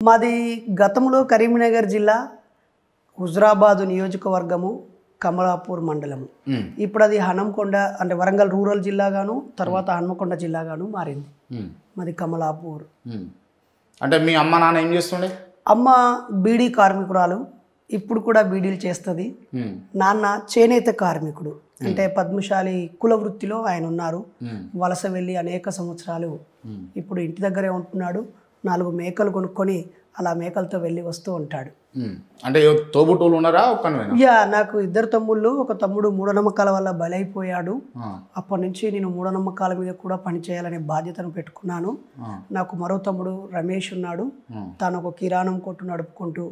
మాది గతంలో కరీంనగర్ జిల్లా హుజరాబాద్ నియోజకవర్గము కమలాపూర్ మండలము. ఇప్పుడు అది హనంకొండ అంటే వరంగల్ రూరల్ జిల్లాగాను తర్వాత హన్మకొండ జిల్లాగాను మారింది. మాది కమలాపూర్. అంటే మీ అమ్మ నాన్న ఏం చేస్తుండే? అమ్మ బీడీ కార్మికురాలు, ఇప్పుడు కూడా బీడీలు చేస్తుంది. నాన్న చేనేత కార్మికుడు, అంటే పద్మశాలి కుల వృత్తిలో ఆయన ఉన్నారు. వలస వెళ్ళి అనేక సంవత్సరాలు ఇప్పుడు ఇంటి దగ్గరే ఉంటున్నాడు. 4 మేకలు కొనుక్కొని అలా మేకలతో వెళ్ళి వస్తూ ఉంటాడు. అంటే తోబుట్టువులు ఉన్నారా? ఒక్కనేనా? నాకు 2 తమ్ముళ్ళు. ఒక తమ్ముడు మూఢనమ్మకాల వల్ల బలైపోయాడు. అప్పటి నుంచి నేను మూఢనమ్మకాల మీద కూడా పనిచేయాలనే బాధ్యతను పెట్టుకున్నాను. నాకు మరో తమ్ముడు రమేష్ ఉన్నాడు. తాను ఒక కిరాణం కొట్టు నడుపుకుంటూ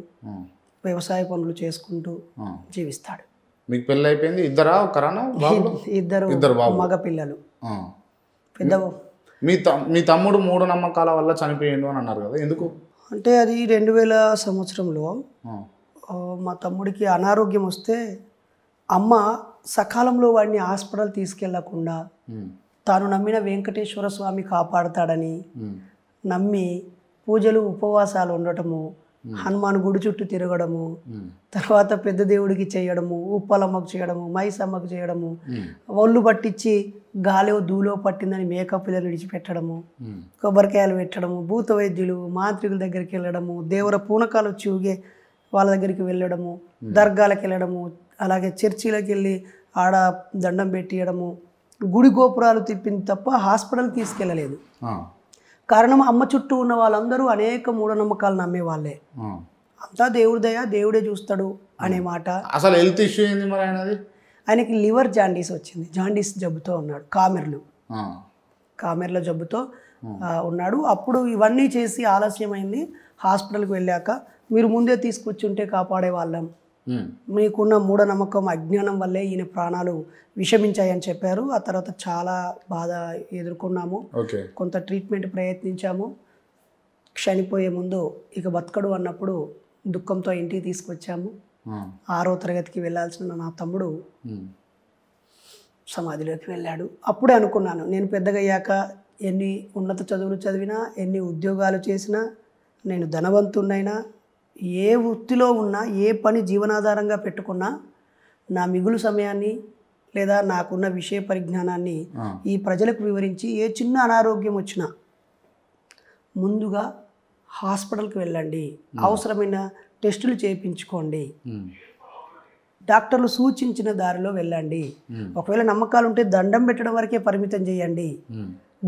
వ్యవసాయ పనులు చేసుకుంటూ జీవిస్తాడు. మీకు పెళ్ళి అయిపోయింది? ఇద్దరా? ఒకరానా? ఇద్దరు మగ పిల్లలు. పెద్ద మీ తమ్ముడు మూఢనమ్మకాల వల్ల చనిపోయిండు అని అన్నారు కదా, ఎందుకు? అంటే అది 2000 సంవత్సరంలో మా తమ్ముడికి అనారోగ్యం వస్తే అమ్మ సకాలంలో వాడిని హాస్పిటల్ తీసుకెళ్లకుండా తాను నమ్మిన వెంకటేశ్వర స్వామి కాపాడతాడని నమ్మి పూజలు ఉపవాసాలు ఉండటము, హనుమాన్ గుడి చుట్టూ తిరగడము, తర్వాత పెద్ద దేవుడికి చేయడము, ఉప్పలమ్మకు చేయడము, మైసమ్మకు చేయడము, ఒళ్ళు పట్టించి గాలిలో దూలో పట్టిందని మేకప్ పిల్లలు విడిచిపెట్టడము, కొబ్బరికాయలు పెట్టడము, భూత వైద్యులు మాంత్రికుల దగ్గరికి వెళ్ళడము, దేవర పూనకాలు వచ్చి ఊగే వాళ్ళ దగ్గరికి వెళ్ళడము, దర్గాలకు వెళ్ళడము, అలాగే చర్చిలకు వెళ్ళి ఆడ దండం పెట్టియడము, గుడి గోపురాలు తిప్పింది తప్ప హాస్పిటల్ తీసుకెళ్ళలేదు. కారణం అమ్మ చుట్టూ ఉన్న వాళ్ళందరూ అనేక మూఢనమ్మకాలు నమ్మే వాళ్ళే. అంతా దేవుడి దయ, దేవుడే చూస్తాడు అనే మాట. అసలు హెల్త్ ఇష్యూ ఏంది మరి ఆయనకి లివర్ జాండీస్ వచ్చింది. జాండీస్ జబ్బుతో ఉన్నాడు. కామెర్ల జబ్బుతో ఉన్నాడు. అప్పుడు ఇవన్నీ చేసి ఆలస్యమైంది. హాస్పిటల్కి వెళ్ళాక మీరు ముందే తీసుకొచ్చుంటే కాపాడే వాళ్ళం, మీకున్న మూఢనమ్మకం అజ్ఞానం వల్లే ఈయన ప్రాణాలు విషమించాయని చెప్పారు. ఆ తర్వాత చాలా బాధ ఎదుర్కొన్నాము. కొంత ట్రీట్మెంట్ ప్రయత్నించాము. చనిపోయే ముందు ఇక బతకడు అన్నప్పుడు దుఃఖంతో ఇంటికి తీసుకొచ్చాము. 6వ తరగతికి వెళ్ళాల్సిన నా తమ్ముడు సమాధిలోకి వెళ్ళాడు. అప్పుడే అనుకున్నాను, నేను పెద్దగయ్యాక ఎన్ని ఉన్నత చదువులు చదివినా, ఎన్ని ఉద్యోగాలు చేసినా, నేను ధనవంతున్నైనా, ఏ వృత్తిలో ఉన్నా, ఏ పని జీవనాధారంగా పెట్టుకున్నా, నా మిగులు సమయాన్ని లేదా నాకున్న విషయ పరిజ్ఞానాన్ని ఈ ప్రజలకు వివరించి ఏ చిన్న అనారోగ్యం వచ్చినా ముందుగా హాస్పిటల్కి వెళ్ళండి, అవసరమైన టెస్టులు చేయించుకోండి, డాక్టర్లు సూచించిన దారిలో వెళ్ళండి, ఒకవేళ నమ్మకాలు ఉంటే దండం పెట్టడం వరకే పరిమితం చేయండి,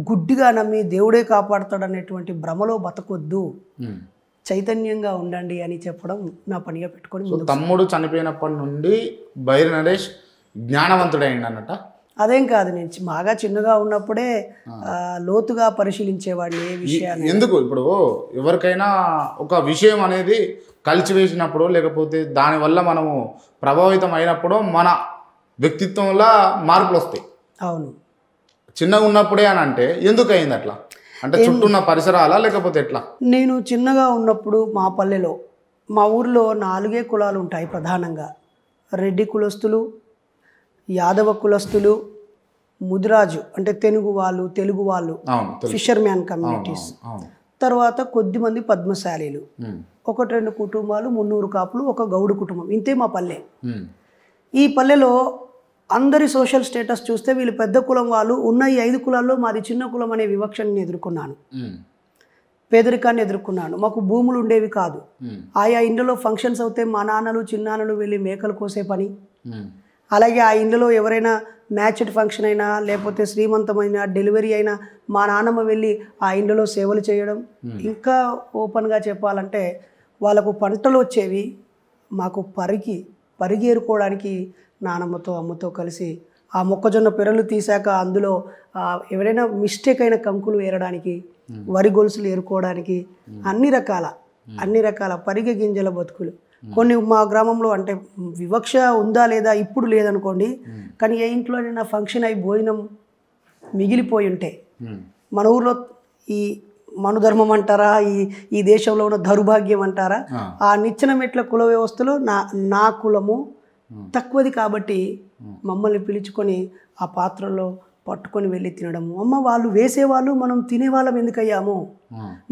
గుడ్డిగా నమ్మి దేవుడే కాపాడుతాడనేటువంటి భ్రమలో బతకొద్దు, చైతన్యంగా ఉండండి అని చెప్పడం నా పనిగా పెట్టుకొని. తమ్ముడు చనిపోయినప్పటి నుండి బైరి నరేష్ జ్ఞానవంతుడైండి అన్నట? అదేం కాదు, నేను బాగా చిన్నగా ఉన్నప్పుడే లోతుగా పరిశీలించేవాడిని ఏ విషయాన్ని. ఎందుకు ఇప్పుడు ఎవరికైనా ఒక విషయం అనేది కలిసివేసినప్పుడు, లేకపోతే దానివల్ల మనము ప్రభావితం అయినప్పుడు మన వ్యక్తిత్వంలో మార్పులు వస్తాయి. అవును, చిన్నగా ఉన్నప్పుడే అని అంటే ఎందుకు అయింది అట్లా? అంటే చుట్టూన్న పరిసరాలా లేకపోతే ఎట్లా? నేను చిన్నగా ఉన్నప్పుడు మా పల్లెలో, మా ఊర్లో 4 కులాలు ఉంటాయి ప్రధానంగా. రెడ్డి కులస్తులు, యాదవ కులస్తులు, ముదిరాజు అంటే తెలుగు వాళ్ళు, ఫిషర్ మ్యాన్ కమ్యూనిటీస్, తర్వాత కొద్దిమంది పద్మశాలీలు, 1-2 కుటుంబాలు, 300 కాపులు, ఒక గౌడు కుటుంబం. ఇంతే మా పల్లె. ఈ పల్లెలో అందరి సోషల్ స్టేటస్ చూస్తే వీళ్ళు పెద్ద కులం వాళ్ళు. ఉన్న ఈ 5 కులాల్లో మాది చిన్న కులం అనే వివక్షని ఎదుర్కొన్నాను, పేదరికాన్ని ఎదుర్కొన్నాను. మాకు భూములు ఉండేవి కాదు. ఆయా ఇండ్లలో ఫంక్షన్స్ అవుతే మా నాన్నలు చిన్నాన్నలు వెళ్ళి మేకలు కోసే పని. అలాగే ఆ ఇండ్లలో ఎవరైనా మ్యాచ్డ్ ఫంక్షన్ అయినా, లేకపోతే శ్రీమంతమైన డెలివరీ అయినా మా నాన్నమ్మ వెళ్ళి ఆ ఇండ్లలో సేవలు చేయడం. ఇంకా ఓపెన్గా చెప్పాలంటే వాళ్ళకు పంటలు వచ్చేవి, మాకు పరిగేరుకోవడానికి నానమ్మతో అమ్మతో కలిసి ఆ మొక్కజొన్న పెరలు తీసాక అందులో ఎవరైనా మిస్టేక్ అయిన కంకులు ఏరడానికి, వరి గొలుసులు ఏరుకోవడానికి, అన్ని రకాల పరిగె గింజల బతుకులు. కొన్ని మా గ్రామంలో అంటే వివక్ష ఉందా లేదా ఇప్పుడు లేదనుకోండి, కానీ ఏ ఇంట్లోనైనా ఫంక్షన్ అయి భోజనం మిగిలిపోయి ఉంటే, మన ఊర్లో ఈ మనుధర్మం అంటారా, ఈ దేశంలో ఉన్న దౌర్భాగ్యం అంటారా, ఆ నిచ్చెన మెట్ల కుల వ్యవస్థలో నా కులము తక్కువది కాబట్టి మమ్మల్ని పిలుచుకొని ఆ పాత్రలో పట్టుకొని వెళ్ళి తినడము. అమ్మ వాళ్ళు వేసేవాళ్ళు, మనం తినేవాళ్ళం ఎందుకయ్యాము?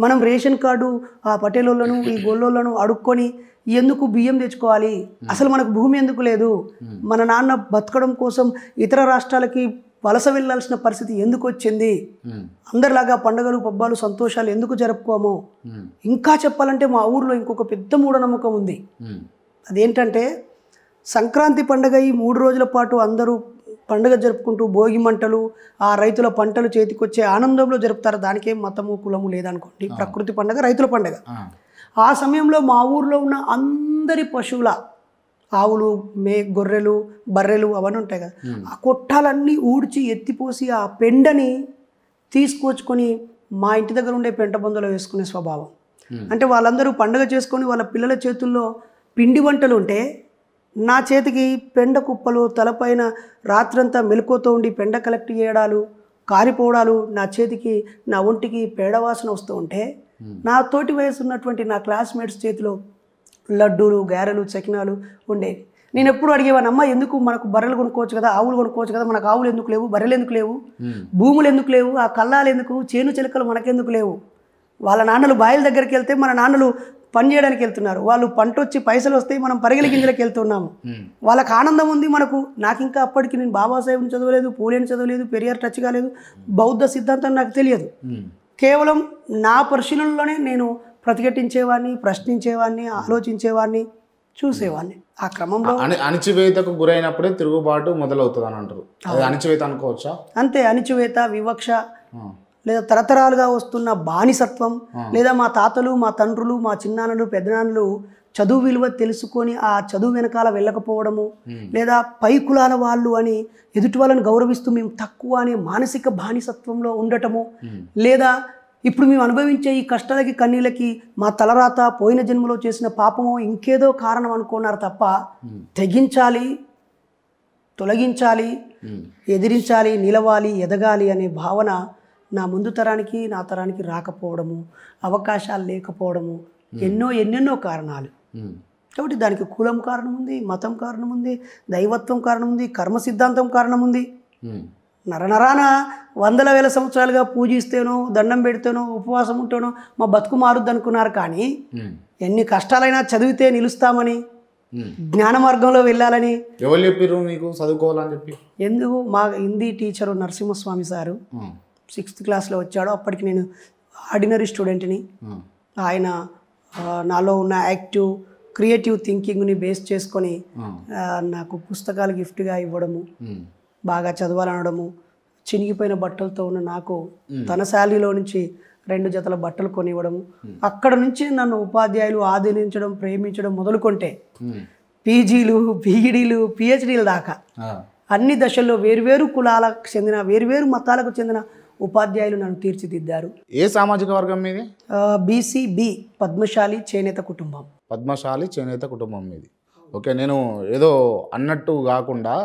మనం రేషన్ కార్డు ఆ పటేలోళ్ళను ఈ గొల్లోళ్ళను అడుక్కొని ఎందుకు బియ్యం తెచ్చుకోవాలి? అసలు మనకు భూమి ఎందుకు లేదు? మన నాన్న బతకడం కోసం ఇతర రాష్ట్రాలకి వలస వెళ్ళాల్సిన పరిస్థితి ఎందుకు వచ్చింది? అందరిలాగా పండుగలు పబ్బాలు సంతోషాలు ఎందుకు జరుపుకోము? ఇంకా చెప్పాలంటే మా ఊర్లో ఇంకొక పెద్ద మూఢనమ్మకం ఉంది. అదేంటంటే సంక్రాంతి పండుగ ఈ 3 రోజుల పాటు అందరూ పండుగ జరుపుకుంటూ భోగి మంటలు, ఆ రైతుల పంటలు చేతికొచ్చే ఆనందంలో జరుపుతారు. దానికేం మతము కులము లేదనుకోండి. ప్రకృతి పండుగ, రైతుల పండుగ. ఆ సమయంలో మా ఊర్లో ఉన్న అందరి పశువుల ఆవులు, గొర్రెలు, బర్రెలు అవన్నీ ఉంటాయి కదా, ఆ కొట్టాలన్నీ ఊడ్చి ఎత్తిపోసి ఆ పెండని తీసుకొచ్చుకొని మా ఇంటి దగ్గర ఉండే పెంట బొందలో వేసుకునే స్వభావం. అంటే వాళ్ళందరూ పండుగ చేసుకొని వాళ్ళ పిల్లల చేతుల్లో పిండి వంటలు ఉంటే నా చేతికి పెండ కుప్పలు, తలపైన రాత్రంతా మెలకువతో ఉండి పెండ కలెక్ట్ చేయడాలు, కారిపోవడాలు, నా చేతికి నా ఒంటికి పేడవాసన వస్తూ ఉంటే నా తోటి వయసు ఉన్నటువంటి నా క్లాస్మేట్స్ చేతిలో లడ్డూలు, గారెలు, చకినాలు ఉండేవి. నేను ఎప్పుడు అడిగేవాను, అమ్మ ఎందుకు మనకు బర్రెలు కొనుక్కోవచ్చు కదా, ఆవులు కొనుక్కోవచ్చు కదా, మనకు ఆవులు ఎందుకు లేవు, బర్రెలు ఎందుకు లేవు, భూములు ఎందుకు లేవు, ఆ కల్లాలు ఎందుకు, చేను చిలకలు మనకెందుకు లేవు? వాళ్ళ నాన్నలు బాయిల దగ్గరికి వెళ్తే మన నాన్నలు పని చేయడానికి వెళ్తున్నారు. వాళ్ళు పంట వచ్చి పైసలు వస్తాయి, మనం పరిగెల గింజలకు వెళ్తున్నాము. వాళ్ళకి ఆనందం ఉంది, మనకు. నాకు ఇంకా అప్పటికి నేను బాబాసాహెబ్ని చదవలేదు, పూలేని చదవలేదు, పెరియార్ టచ్ కాలేదు, బౌద్ధ సిద్ధాంతం నాకు తెలియదు. కేవలం నా పరిశీలనలోనే నేను ప్రతిఘటించేవాడిని, ప్రశ్నించేవాడిని, ఆలోచించేవాడిని, చూసేవాడిని. ఆ క్రమంలో అణిచివేతకు గురైనప్పుడే తిరుగుబాటు మొదలవుతుంది అని అంటారు. అది అణిచివేత అనుకోవచ్చా? అంతే. అణిచివేత, వివక్ష, లేదా తరతరాలుగా వస్తున్న బానిసత్వం, లేదా మా తాతలు, మా తండ్రులు, మా చిన్నాన్నలు, పెద్దనాన్నలు చదువు విలువ తెలుసుకొని ఆ చదువు వెనకాల వెళ్ళకపోవడము, లేదా పై కులాల వాళ్ళు అని ఎదుటి వాళ్ళని గౌరవిస్తూ మేము తక్కువ అనే మానసిక బానిసత్వంలో ఉండటము, లేదా ఇప్పుడు మేము అనుభవించే ఈ కష్టాలకి కన్నీళ్ళకి మా తలరాత పోయిన జన్మలో చేసిన పాపమో ఇంకేదో కారణం అనుకున్నారు తప్ప తెగించాలి, తొలగించాలి, ఎదిరించాలి, నిలవాలి, ఎదగాలి అనే భావన నా ముందు తరానికి నా తరానికి రాకపోవడము, అవకాశాలు లేకపోవడము, ఎన్నెన్నో కారణాలు. కాబట్టి దానికి కులం కారణం ఉంది, మతం కారణం ఉంది, దైవత్వం కారణం ఉంది, కర్మ సిద్ధాంతం కారణం ఉంది. నరనరాన వందల వేల సంవత్సరాలుగా పూజిస్తేనో, దండం పెడితేనో, ఉపవాసం ఉంటేనో మా బతుకు మారుద్ది అనుకున్నారు. కానీ ఎన్ని కష్టాలైనా చదివితే నిలుస్తామని, జ్ఞాన మార్గంలో వెళ్ళాలని ఎవరు చెప్పారు మీకు చదువుకోవాలని చెప్పి? ఎందుకు? మా Hindi teacher Narasimhaswamy sir 6th క్లాస్లో వచ్చాడు. అప్పటికి నేను ఆర్డినరీ స్టూడెంట్ని. ఆయన నాలో ఉన్న యాక్టివ్ క్రియేటివ్ థింకింగ్ని బేస్ చేసుకొని నాకు పుస్తకాలు గిఫ్ట్గా ఇవ్వడము, బాగా చదవాలనడము, చినిగిపోయిన బట్టలతో ఉన్న నాకు తన శాలరీలో నుంచి 2 జతల బట్టలు కొనివ్వడము, అక్కడ నుంచి నన్ను ఉపాధ్యాయులు ఆదరించడం, ప్రేమించడం మొదలుకొంటే పీజీలు, పీఈడీలు, పిహెచ్డీలు దాకా అన్ని దశల్లో వేరువేరు కులాలకు చెందిన, వేరువేరు మతాలకు చెందిన ఉపాధ్యాయులు నన్ను తీర్చిదిద్దారు. ఏ సామాజిక వర్గం మీది? బీసీ-బి, పద్మశాలి చేనేత కుటుంబం. పద్మశాలి చేనేత కుటుంబం మీది. ఓకే, నేను ఏదో అన్నట్టు కాకుండా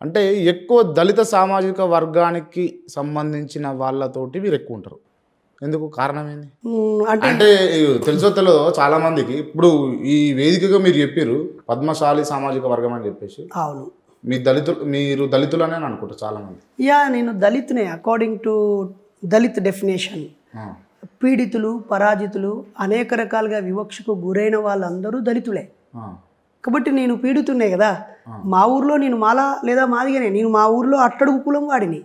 అంటే ఎక్కువ దళిత సామాజిక వర్గానికి సంబంధించిన వాళ్ళతోటి మీరు ఎక్కువ ఉంటారు. ఎందుకు? కారణం ఏంది? అంటే తెలుసో తెలియదో చాలా మందికి. ఇప్పుడు ఈ వేదికగా మీరు చెప్పారు పద్మశాలి సామాజిక వర్గం అని చెప్పేసి. అవును. మీరు దళితులనే అనుకుంటారు చాలా మంది. నేను దళితునే అకార్డింగ్ టు దళిత్ డెఫినేషన్. పీడితులు, పరాజితులు, అనేక రకాలుగా వివక్షకు గురైన వాళ్ళందరూ దళితులే. కాబట్టి నేను పీడితున్నే కదా. మా ఊర్లో నేను మాల లేదా మాదిగనే. నేను మా ఊర్లో అట్టడుగు కులం వాడిని.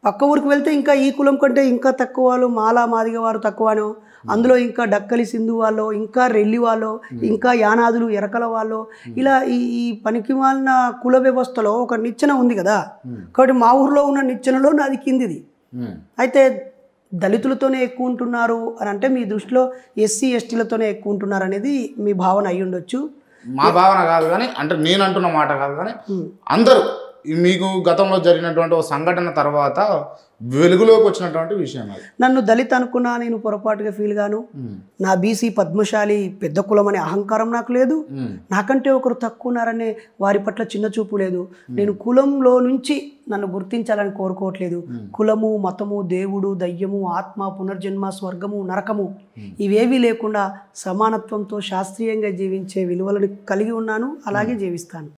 పక్క ఊరికి వెళ్తే ఇంకా ఈ కులం కంటే ఇంకా తక్కువ వాళ్ళు, మాల మాదిగ వారు తక్కువనో, అందులో ఇంకా డక్కలి సింధు వాళ్ళు, ఇంకా రెల్లి వాళ్ళు, ఇంకా యానాదులు ఎరకల వాళ్ళు, ఇలా ఈ పనికి మాలిన కుల వ్యవస్థలో ఒక నిచ్చెన ఉంది కదా. కాబట్టి మా ఊర్లో ఉన్న నిచ్చెనలో నాది కిందిది. అయితే దళితులతోనే ఎక్కువ ఉంటున్నారు అని అంటే మీ దృష్టిలో ఎస్సీ ఎస్టీలతోనే ఎక్కువ ఉంటున్నారు అనేది మీ భావన అయ్యి ఉండొచ్చు. మా భావన కాదు కానీ, అంటే నేను అంటున్న మాట కాదు కానీ అందరూ మీకు గతంలో జరిగినటువంటి ఒక సంఘటన తర్వాత వెలుగులోకి వచ్చినటువంటి విషయం అది. నన్ను దళిత అనుకున్నా నేను పొరపాటుగా ఫీల్ గాను. నా బీసీ పద్మశాలి పెద్ద కులం అనే అహంకారం నాకు లేదు. నాకంటే ఒకరు తక్కువ ఉన్నారనే వారి పట్ల చిన్న చూపు లేదు. నేను కులంలో నుంచి నన్ను గుర్తించాలని కోరుకోవట్లేదు. కులము, మతము, దేవుడు, దయ్యము, ఆత్మ, పునర్జన్మ, స్వర్గము, నరకము ఇవేవీ లేకుండా సమానత్వంతో శాస్త్రీయంగా జీవించే విలువలను కలిగి ఉన్నాను. అలాగే జీవిస్తాను.